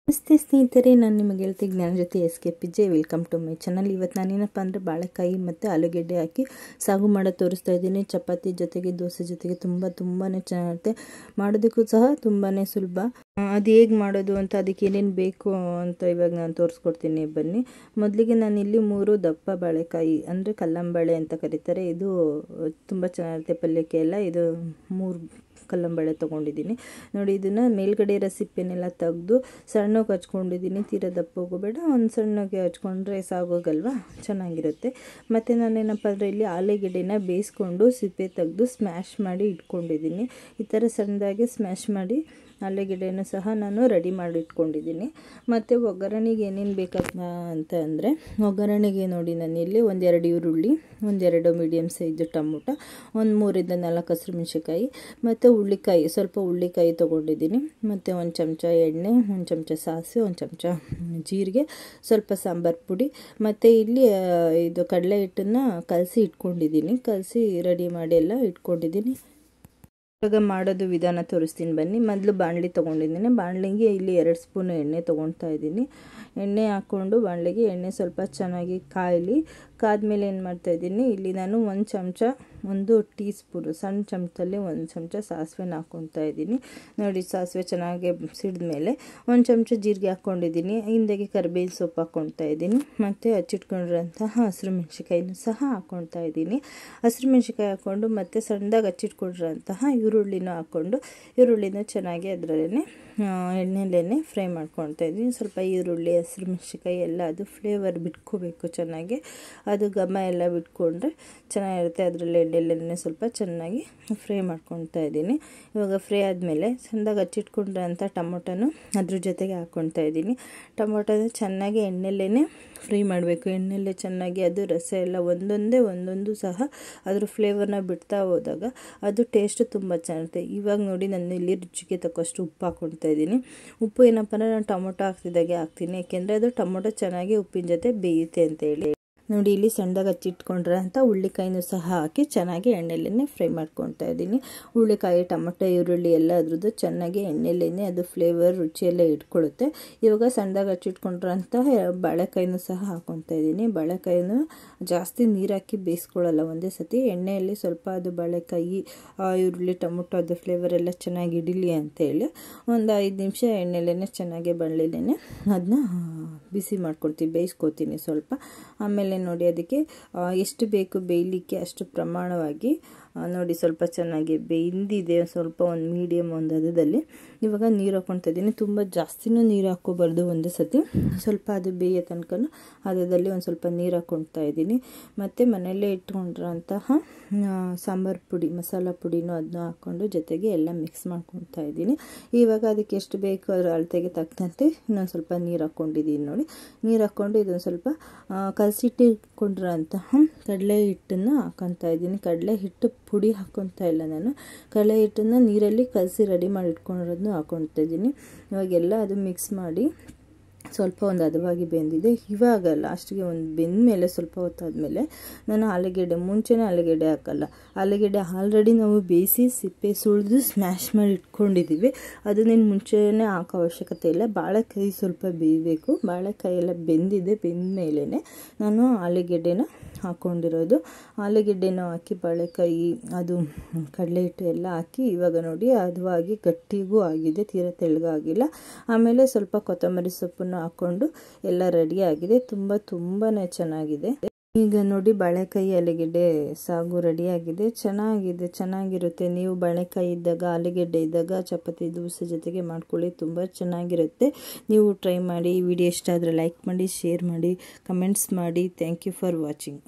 ನಮಸ್ತೆ ಸ್ನೇಹಿತರೆ, ನಾನು ನಿಮಗೆ ಹೇಳ್ತೀನಿ ಜ್ಞಾನ ಜೊತೆ SKPJ. Welcome to my channel. ಇವತ್ತು ನಾನೇನಪ್ಪ ಅಂದರೆ ಬಾಳೆಕಾಯಿ ಮತ್ತು ಆಲೂಗೆಡ್ಡೆ ಹಾಕಿ ಸಾಗು ಮಾಡೋದು ತೋರಿಸ್ತಾ ಇದ್ದೀನಿ. ಚಪಾತಿ ಜೊತೆಗೆ ದೋಸೆ ಜೊತೆಗೆ ತುಂಬಾ ಚೆನ್ನಾಗಿರುತ್ತೆ. ಮಾಡೋದಕ್ಕೂ ಸಹ ತುಂಬಾ ಸುಲಭ. ಅದು ಹೇಗೆ ಮಾಡೋದು ಅಂತ, ಅದಕ್ಕೆ ಏನೇನು ಬೇಕು ಅಂತ ಇವಾಗ ನಾನು ತೋರಿಸ್ಕೊಡ್ತೀನಿ, ಬನ್ನಿ. ಮೊದಲಿಗೆ ನಾನಿಲ್ಲಿ 3 ದಪ್ಪ ಬಾಳೆಕಾಯಿ ಅಂದರೆ ಕಲ್ಲಂಬಾಳೆ ಅಂತ ಕರೀತಾರೆ, ಇದು ತುಂಬ ಚೆನ್ನಾಗಿರುತ್ತೆ ಪಲ್ಯಕ್ಕೆ ಎಲ್ಲ. ಇದು 3 ಕಲ್ಲಂಬಾಳೆ ತೊಗೊಂಡಿದ್ದೀನಿ ನೋಡಿ. ಇದನ್ನು ಮೇಲ್ಗಡೆ ಸಿಪ್ಪೆನೆಲ್ಲ ತೆಗೆದು ಸಣ್ಣಗೆ ಹಚ್ಕೊಂಡಿದ್ದೀನಿ. ತೀರಾ ದಪ್ಪ ಹೋಗಬೇಡ, ಒಂದು ಸಣ್ಣಗೆ ಹಚ್ಕೊಂಡ್ರೆ ಸಾಗೋಗಲ್ವಾ, ಚೆನ್ನಾಗಿರುತ್ತೆ. ಮತ್ತು ನಾನೇನಪ್ಪ ಅಂದರೆ ಇಲ್ಲಿ ಆಲೂಗೆಡ್ಡೆನ ಬೇಯಿಸ್ಕೊಂಡು ಸಿಪ್ಪೆ ತೆಗೆದು ಸ್ಮ್ಯಾಶ್ ಮಾಡಿ ಇಟ್ಕೊಂಡಿದ್ದೀನಿ. ಈ ಥರ ಸಣ್ಣದಾಗಿ ಸ್ಮ್ಯಾಶ್ ಮಾಡಿ ಆಲೂಗೆಡ್ಡೆನೂ ಸಹ ನಾನು ರೆಡಿ ಮಾಡಿ ಇಟ್ಕೊಂಡಿದ್ದೀನಿ. ಮತ್ತು ಒಗ್ಗರಣೆಗೆ ಏನೇನು ಬೇಕಪ್ಪ ಅಂತ ಅಂದರೆ, ಒಗ್ಗರಣೆಗೆ ನೋಡಿ ನಾನಿಲ್ಲಿ 1-2 ಈರುಳ್ಳಿ, 1-2 ಮೀಡಿಯಮ್ ಸೈಜ್ ಟೊಮೊಟೊ, 3-4 ಹಸಿರುಮೆಣಸಿಕಾಯಿ ಮತ್ತು ಹುಳ್ಳಿಕಾಯಿ, ಸ್ವಲ್ಪ ಹುಳ್ಳಿಕಾಯಿ ತೊಗೊಂಡಿದ್ದೀನಿ. ಮತ್ತು 1 ಚಮಚ ಎಣ್ಣೆ, 1 ಚಮಚ ಸಾಸಿವೆ, 1 ಚಮಚ ಜೀರಿಗೆ, ಸ್ವಲ್ಪ ಸಾಂಬಾರು ಪುಡಿ. ಮತ್ತು ಇಲ್ಲಿ ಇದು ಕಡಲೆ ಹಿಟ್ಟನ್ನು ಕಲಸಿ ಇಟ್ಕೊಂಡಿದ್ದೀನಿ, ಕಲಸಿ ರೆಡಿ ಮಾಡಿ ಎಲ್ಲ ಇಟ್ಕೊಂಡಿದ್ದೀನಿ. ಇವಾಗ ಮಾಡೋದು ವಿಧಾನ ತೋರಿಸ್ತೀನಿ ಬನ್ನಿ. ಮೊದಲು ಬಾಣಲಿ ತೊಗೊಂಡಿದ್ದೀನಿ. ಬಾಣಲಿಗೆ ಇಲ್ಲಿ 2 ಸ್ಪೂನ್ ಎಣ್ಣೆ ತೊಗೊಳ್ತಾ ಇದ್ದೀನಿ. ಎಣ್ಣೆ ಹಾಕ್ಕೊಂಡು ಬಾಣಲಿಗೆ ಎಣ್ಣೆ ಸ್ವಲ್ಪ ಚೆನ್ನಾಗಿ ಕಾದ್ಮೇಲೆ ಏನು ಮಾಡ್ತಾಯಿದ್ದೀನಿ, ಇಲ್ಲಿ ನಾನು 1 ಟೀ ಸ್ಪೂನು ಸಣ್ಣ ಚಮಚದಲ್ಲಿ 1 ಚಮಚ ಸಾಸಿವೆನ ಹಾಕ್ಕೊತಾ ಇದ್ದೀನಿ. ನೋಡಿ, ಸಾಸಿವೆ ಚೆನ್ನಾಗಿ ಸಿಡಿದ್ಮೇಲೆ 1 ಚಮಚ ಜೀರಿಗೆ ಹಾಕ್ಕೊಂಡಿದ್ದೀನಿ. ಹಿಂದೆಗೆ ಕರಿಬೇವಿನ ಸೊಪ್ಪು ಹಾಕ್ಕೊತಾ ಇದ್ದೀನಿ. ಮತ್ತು ಹಚ್ಚಿಟ್ಕೊಂಡಿರೋಂತಹ ಹಸಿರು ಮೆಣಸಿಕಾಯಿನೂ ಸಹ ಹಾಕ್ಕೊತಾ ಇದ್ದೀನಿ. ಹಸಿರು ಮೆಣಸಿಕಾಯಿ ಹಾಕ್ಕೊಂಡು ಮತ್ತು ಸಣ್ಣದಾಗಿ ಹಚ್ಚಿಟ್ಕೊಂಡಿರೋಂತಹ ಈರುಳ್ಳಿನೂ ಹಾಕ್ಕೊಂಡು ಈರುಳ್ಳಿನ ಚೆನ್ನಾಗಿ ಅದರಲ್ಲೇ ಎಣ್ಣೆಲೇ ಫ್ರೈ ಮಾಡ್ಕೊತಾ ಇದ್ದೀನಿ. ಸ್ವಲ್ಪ ಈರುಳ್ಳಿ, ಹಸಿರು ಮೆಣಸಿಕಾಯಿ ಎಲ್ಲ ಅದು ಫ್ಲೇವರ್ ಬಿಟ್ಕೋಬೇಕು ಚೆನ್ನಾಗಿ, ಅದು ಘಮ ಎಲ್ಲ ಬಿಟ್ಕೊಂಡ್ರೆ ಚೆನ್ನಾಗಿರುತ್ತೆ. ಅದರಲ್ಲಿ ಎಣ್ಣೆಲೇ ಸ್ವಲ್ಪ ಚೆನ್ನಾಗಿ ಫ್ರೈ ಮಾಡ್ಕೊತಾ ಇದ್ದೀನಿ. ಇವಾಗ ಫ್ರೈ ಆದಮೇಲೆ ಸಣ್ಣದಾಗಿ ಹಚ್ಚಿಟ್ಕೊಂಡ್ರಂಥ ಟೊಮೊಟೊನು ಅದ್ರ ಜೊತೆಗೆ ಹಾಕ್ಕೊತಾ ಇದ್ದೀನಿ. ಟೊಮೊಟೊನ ಚೆನ್ನಾಗಿ ಎಣ್ಣೆಲೇ ಫ್ರೈ ಮಾಡಬೇಕು. ಎಣ್ಣೆಲೇ ಚೆನ್ನಾಗಿ ಅದು ರಸ ಎಲ್ಲ ಒಂದೊಂದು ಸಹ ಅದ್ರ ಫ್ಲೇವರ್ನ ಬಿಡ್ತಾ ಹೋದಾಗ ಅದು ಟೇಸ್ಟ್ ತುಂಬ ಚೆನ್ನಾಗಿರುತ್ತೆ. ಇವಾಗ ನೋಡಿ, ನಾನು ಇಲ್ಲಿ ರುಚಿಗೆ ತಕ್ಕಷ್ಟು ಉಪ್ಪು ಹಾಕ್ಕೊತಾ ಇದ್ದೀನಿ. ಉಪ್ಪು ಏನಪ್ಪ ಅಂದರೆ ನಾನು ಟೊಮೊಟೊ ಹಾಕ್ತಿದ್ದಾಗೆ ಹಾಕ್ತೀನಿ, ಯಾಕೆಂದರೆ ಅದು ಟೊಮೊಟೊ ಚೆನ್ನಾಗಿ ಉಪ್ಪಿನ ಜೊತೆ ಬೇಯುತ್ತೆ ಅಂತೇಳಿ. ನೋಡಿ, ಇಲ್ಲಿ ಸಣ್ಣದಾಗಿ ಹಚ್ಚಿಟ್ಕೊಂಡ್ರಂಥ ಹುಳ್ಳಿಕಾಯಿನೂ ಸಹ ಹಾಕಿ ಚೆನ್ನಾಗಿ ಎಣ್ಣೆಲೇ ಫ್ರೈ ಮಾಡ್ಕೊತಾ ಇದ್ದೀನಿ. ಹುಳ್ಳಿಕಾಯಿ, ಟೊಮೊಟೊ, ಈರುಳ್ಳಿ ಎಲ್ಲ ಅದ್ರದ್ದು ಚೆನ್ನಾಗಿ ಎಣ್ಣೆಲೇ ಅದು ಫ್ಲೇವರ್ ರುಚಿಯೆಲ್ಲ ಇಟ್ಕೊಳ್ಳುತ್ತೆ. ಇವಾಗ ಸಣ್ಣದಾಗಿ ಹಚ್ಚಿಟ್ಕೊಂಡ್ರಂಥ ಬಾಳೆಕಾಯಿನೂ ಸಹ ಹಾಕ್ಕೊತಾ ಇದ್ದೀನಿ. ಬಾಳೆಕಾಯಿನೂ ಜಾಸ್ತಿ ನೀರು ಹಾಕಿ ಬೇಯಿಸ್ಕೊಳ್ಳಲ್ಲ, ಒಂದೇ ಸತಿ ಎಣ್ಣೆಯಲ್ಲಿ ಸ್ವಲ್ಪ ಅದು ಬಾಳೆಕಾಯಿ, ಈರುಳ್ಳಿ, ಟೊಮೊಟೊ ಅದು ಫ್ಲೇವರ್ ಎಲ್ಲ ಚೆನ್ನಾಗಿ ಹಿಡಿಲಿ ಅಂತೇಳಿ ಒಂದು 5 ನಿಮಿಷ ಎಣ್ಣೆಲೇ ಚೆನ್ನಾಗಿ ಬಾಣಲೆಲೇ ಅದನ್ನ ಬಿಸಿ ಮಾಡ್ಕೊಳ್ತೀನಿ, ಬೇಯಿಸ್ಕೊತೀನಿ ಸ್ವಲ್ಪ. ಆಮೇಲೆ ನೋಡಿ, ಅದಕ್ಕೆ ಎಷ್ಟು ಬೇಕು ಬೇಯಲಿಕ್ಕೆ ಅಷ್ಟು ಪ್ರಮಾಣವಾಗಿ ನೋಡಿ ಸ್ವಲ್ಪ ಚೆನ್ನಾಗಿ ಬೆಂದಿದೆ. ಸ್ವಲ್ಪ ಒಂದು ಮೀಡಿಯಮ್ ಒಂದು ಹದದಲ್ಲಿ ಇವಾಗ ನೀರು ಹಾಕ್ಕೊತಾ ಇದ್ದೀನಿ. ತುಂಬ ಜಾಸ್ತಿನೂ ನೀರು ಹಾಕ್ಕೋಬಾರ್ದು, ಒಂದೇ ಸತಿ ಸ್ವಲ್ಪ ಅದು ಬೇಯೋ ತನಕ ಹದದಲ್ಲಿ ಒಂದು ಸ್ವಲ್ಪ ನೀರು ಹಾಕ್ಕೊತಾ ಇದ್ದೀನಿ. ಮತ್ತು ಮನೆಯಲ್ಲೇ ಇಟ್ಕೊಂಡಿರೋಂತಹ ಸಾಂಬಾರು ಪುಡಿ, ಮಸಾಲ ಪುಡಿನೂ ಅದನ್ನ ಹಾಕ್ಕೊಂಡು ಜೊತೆಗೆ ಎಲ್ಲ ಮಿಕ್ಸ್ ಮಾಡ್ಕೊತಾ ಇದ್ದೀನಿ. ಇವಾಗ ಅದಕ್ಕೆ ಎಷ್ಟು ಬೇಕು ಅದರ ಅಳತೆಗೆ ತಕ್ಕಂತೆ ಇನ್ನೊಂದು ಸ್ವಲ್ಪ ನೀರು ಹಾಕ್ಕೊಂಡಿದ್ದೀನಿ. ನೋಡಿ, ನೀರು ಹಾಕ್ಕೊಂಡು ಇದೊಂದು ಸ್ವಲ್ಪ ಕಲಸಿಟ್ಟಿಟ್ಕೊಂಡಿರೋಂತಹ ಕಡಲೆ ಹಿಟ್ಟನ್ನು ಹಾಕ್ಕೊತಾ ಇದ್ದೀನಿ. ಕಡಲೆ ಹಿಟ್ಟು ಪುಡಿ ಹಾಕ್ಕೊತಾ ಇಲ್ಲ ನಾನು, ಕಡಲೆ ಹಿಟ್ಟನ್ನು ನೀರಲ್ಲಿ ಕಲಸಿ ರೆಡಿ ಮಾಡಿ ಇಟ್ಕೊಂಡಿರೋದನ್ನು ಹಾಕ್ಕೊತಾ ಇದ್ದೀನಿ. ಇವಾಗೆಲ್ಲ ಅದು ಮಿಕ್ಸ್ ಮಾಡಿ ಸ್ವಲ್ಪ ಒಂದು ಹದವಾಗಿ ಬೆಂದಿದೆ. ಇವಾಗ ಲಾಸ್ಟಿಗೆ ಒಂದು ಬೆಂದ ಮೇಲೆ ಸ್ವಲ್ಪ ಹೊತ್ತಾದಮೇಲೆ ನಾನು ಮುಂಚೆನೇ ಆಲೂಗೆಡ್ಡೆ ಹಾಕಲ್ಲ. ಆಲೂಗೆಡ್ಡೆ ಆಲ್ರೆಡಿ ನಾವು ಬೇಯಿಸಿ ಸಿಪ್ಪೆ ಸುಳಿದು ಸ್ಮ್ಯಾಶ್ ಮಾಡಿ ಇಟ್ಕೊಂಡಿದ್ದೀವಿ, ಅದನ್ನೇನು ಮುಂಚೆನೇ ಹಾಕೋ ಅವಶ್ಯಕತೆ ಇಲ್ಲ. ಬಾಳೆಕಾಯಿ ಸ್ವಲ್ಪ ಬೇಯಬೇಕು. ಬಾಳೆಕಾಯಿ ಎಲ್ಲ ಬೆಂದಿದೆ, ಬೆಂದ ಮೇಲೇ ನಾನು ಆಲೂಗೆಡ್ಡೆನ ಹಾಕ್ಕೊಂಡಿರೋದು. ಆಲೂಗೆಡ್ಡೆನ ಹಾಕಿ ಬಾಳೆಕಾಯಿ, ಅದು ಕಡಲೆ ಹಿಟ್ಟು ಎಲ್ಲ ಹಾಕಿ ಇವಾಗ ನೋಡಿ ಹದವಾಗಿ ಗಟ್ಟಿಗೂ ಆಗಿದೆ, ತೀರಾ ತೆಳ್ಳಗಾಗಿಲ್ಲ. ಆಮೇಲೆ ಸ್ವಲ್ಪ ಕೊತ್ತಂಬರಿ ಸೊಪ್ಪನ್ನು ಹಾಕ್ಕೊಂಡು ಎಲ್ಲ ರೆಡಿ ಆಗಿದೆ. ತುಂಬಾ ಚೆನ್ನಾಗಿದೆ. ಈಗ ನೋಡಿ, ಬಾಳೆಕಾಯಿ ಆಲೂಗೆಡ್ಡೆ ಸಾಗು ರೆಡಿಯಾಗಿದೆ. ಚೆನ್ನಾಗಿರುತ್ತೆ. ನೀವು ಬಾಳೆಕಾಯಿ ಇದ್ದಾಗ, ಆಲೂಗೆಡ್ಡೆ ಇದ್ದಾಗ ಚಪಾತಿ ದೋಸೆ ಜೊತೆಗೆ ಮಾಡ್ಕೊಳ್ಳಿ, ತುಂಬ ಚೆನ್ನಾಗಿರುತ್ತೆ. ನೀವು ಟ್ರೈ ಮಾಡಿ. ಈ ವಿಡಿಯೋ ಇಷ್ಟ ಆದರೆ ಲೈಕ್ ಮಾಡಿ, ಶೇರ್ ಮಾಡಿ, ಕಮೆಂಟ್ಸ್ ಮಾಡಿ. Thank you for watching.